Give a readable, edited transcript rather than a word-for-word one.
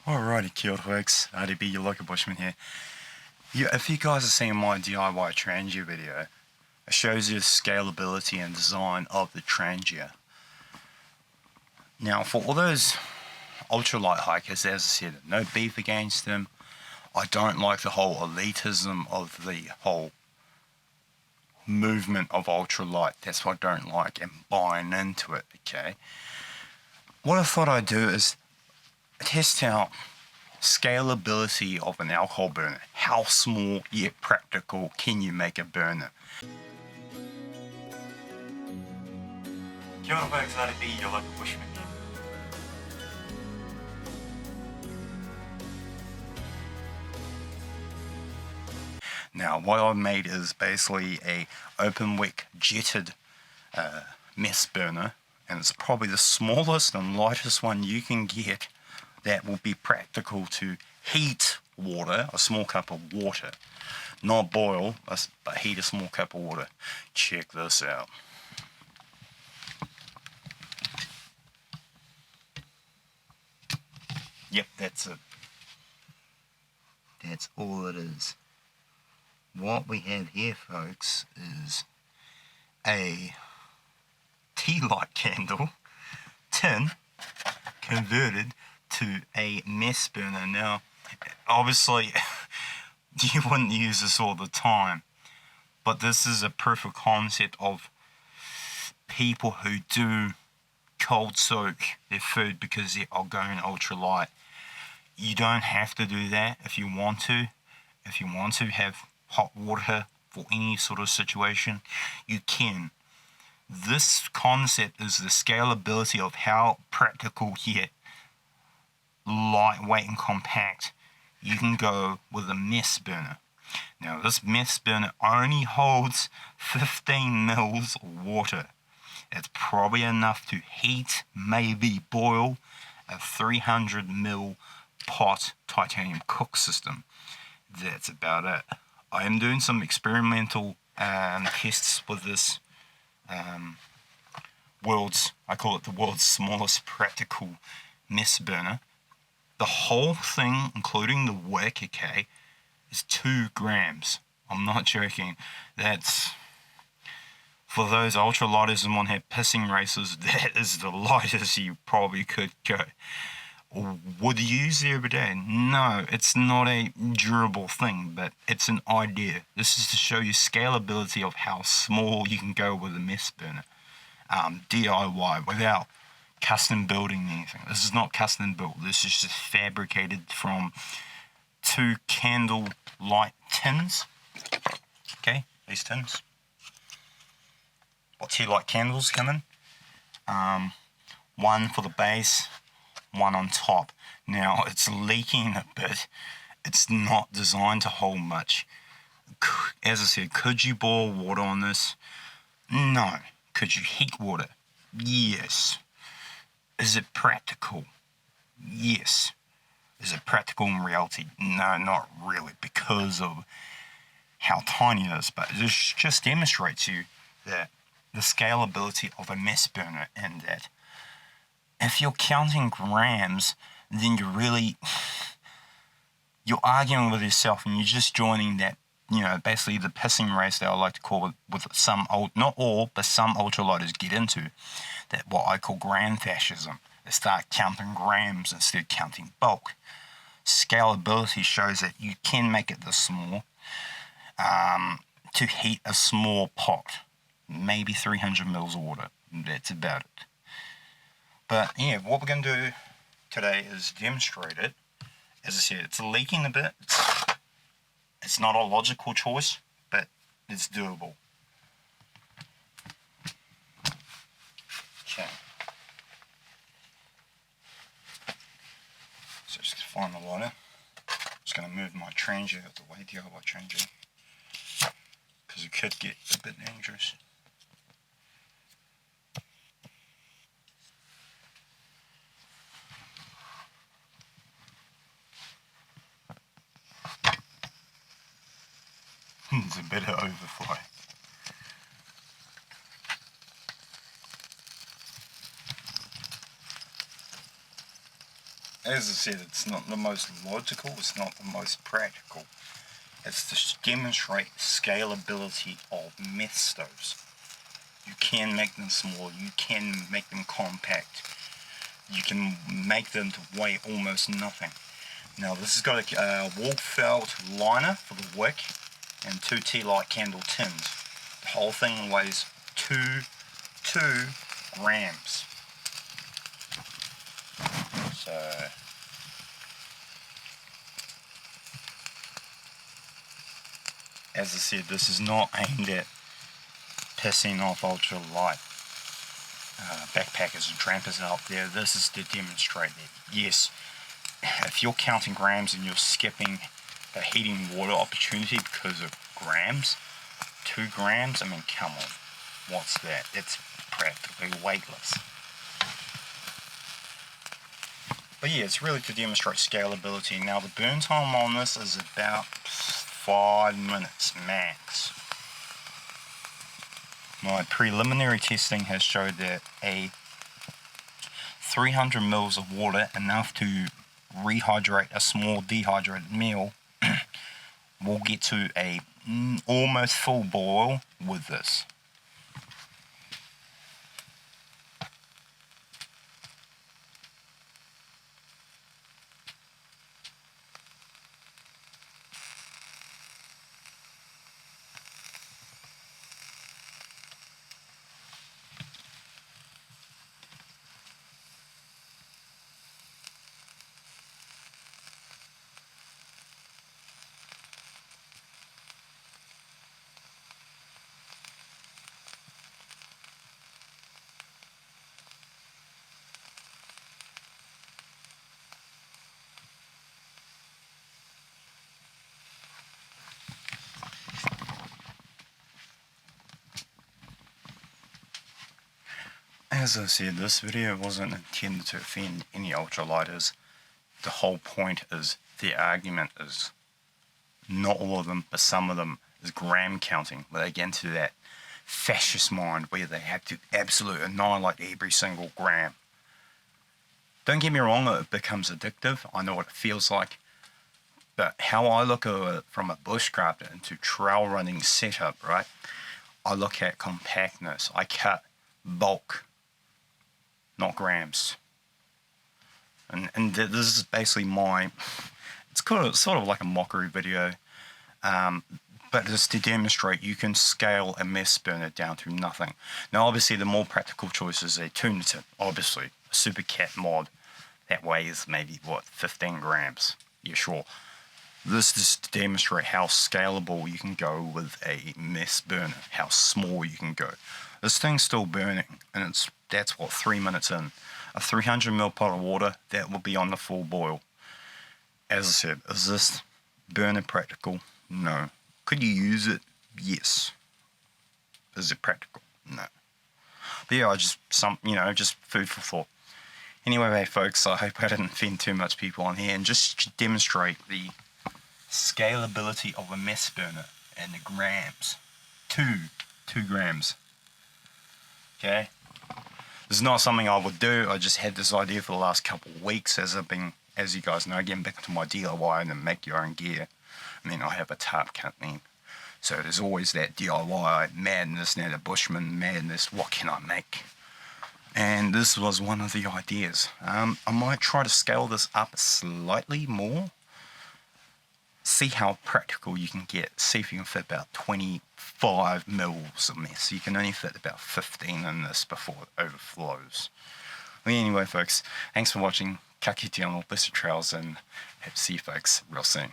Alrighty, kia ora folks, RDB, your local Bushman here. If you guys have seen my DIY Trangia video, it shows you the scalability and design of the Trangia. Now, for all those ultralight hikers, as I said, no beef against them. I don't like the whole elitism of the whole movement of ultralight. That's what I don't like, and buying into it, okay? What I thought I'd do is test out scalability of an alcohol burner. How small yet practical can you make a burner? Kia ora folks, RDB, your local Bushman. Now what I've made is basically a open wick jetted Meths burner, and it's probably the smallest and lightest one you can get that will be practical to heat water, a small cup of water. Not boil, but heat a small cup of water. Check this out. Yep, that's it. That's all it is. What we have here, folks, is a tea light candle tin converted to a Meths burner. Now, obviously, you wouldn't use this all the time, but this is a proof of concept of people who do cold soak their food because they are going ultralight. You don't have to do that if you want to. If you want to have hot water for any sort of situation, you can. This concept is the scalability of how practical yet lightweight and compact you can go with a Meths burner. Now this Meths burner only holds 15 mils of water. It's probably enough to heat, maybe boil, a 300 mil pot titanium cook system. That's about it. I am doing some experimental tests with this I call it the world's smallest practical Meths burner. The whole thing, including the wick, okay, is 2 grams. I'm not joking. That's, for those ultralighters and want to have pissing races, that is the lightest you probably could go. Would you use it every day? No, it's not a durable thing, but it's an idea. This is to show you scalability of how small you can go with a Meths burner. DIY, without custom building anything. This is not custom built. This is just fabricated from 2 candle light tins. Okay, these tins. What 2 light candles come in? One for the base, one on top. Now it's leaking a bit. It's not designed to hold much. As I said, could you boil water on this? No. Could you heat water? Yes. Is it practical? Yes. Is it practical in reality? No, not really, because of how tiny it is. But this just demonstrates you that the scalability of a Meths burner, and that if you're counting grams, then you're arguing with yourself, and you're just joining that, basically the pissing race that I like to call it, with some not all, but some ultralighters get into, that what I call gram fascism. They start counting grams instead of counting bulk. Scalability shows that you can make it this small to heat a small pot, maybe 300 mils of water. That's about it. But yeah, what we're going to do today is demonstrate it. As I said, it's leaking a bit. It's not a logical choice, but it's doable. Okay. So just find the lighter. Just going to move my Trangia out of the way, DIY Trangia, because it could get a bit dangerous. There's a bit of overflow. as I said, it's not the most logical, it's not the most practical. It's to demonstrate scalability of Meths stoves. You can make them small, you can make them compact, you can make them to weigh almost nothing. Now this has got a wall felt liner for the wick and 2 tea light candle tins. The whole thing weighs 2 grams. So as I said, this is not aimed at pissing off ultra light backpackers and trampers out there. This is to demonstrate that yes, if you're counting grams and you're skipping the heating water opportunity because of grams, 2 grams, I mean, come on, what's that? It's practically weightless. But yeah, it's really to demonstrate scalability. Now the burn time on this is about 5 minutes max. My preliminary testing has showed that a 300 mils of water, enough to rehydrate a small dehydrated meal, will get to a almost full boil with this. As I said, this video wasn't intended to offend any ultralighters. The whole point is, the argument is, not all of them, but some of them, is gram counting, where they get into that fascist mind where they have to absolutely annihilate every single gram. Don't get me wrong, it becomes addictive. I know what it feels like. But how I look at it from a bushcrafter into trail running setup, right? I look at compactness. I cut bulk, not grams. And this is basically it's sort of like a mockery video, but it's to demonstrate you can scale a Meths burner down to nothing. Now obviously the more practical choice is a tuner tin, obviously, a super cat mod that weighs maybe, 15 grams, yeah sure. This is to demonstrate how scalable you can go with a Meths burner, how small you can go. This thing's still burning, and that's 3 minutes in. A 300ml pot of water, that will be on the full boil. As I said, is this burner practical? No. Could you use it? Yes. Is it practical? No. But yeah, just food for thought. Anyway, folks, I hope I didn't offend too much people on here, and just demonstrate the scalability of a Meths burner and the grams. 2 grams. Okay? This is not something I would do. I just had this idea for the last couple of weeks as you guys know, getting back into my DIY and make your own gear. I mean, I have a tarp company, so there's always that DIY madness, now the Bushman madness, what can I make? And this was one of the ideas. I might try to scale this up slightly more, see how practical you can get, see if you can fit about 25 mils of Meths. You can only fit about 15 in this before it overflows. Well, anyway folks, thanks for watching. Ka kite on all blessed trails, and hope to see you folks real soon.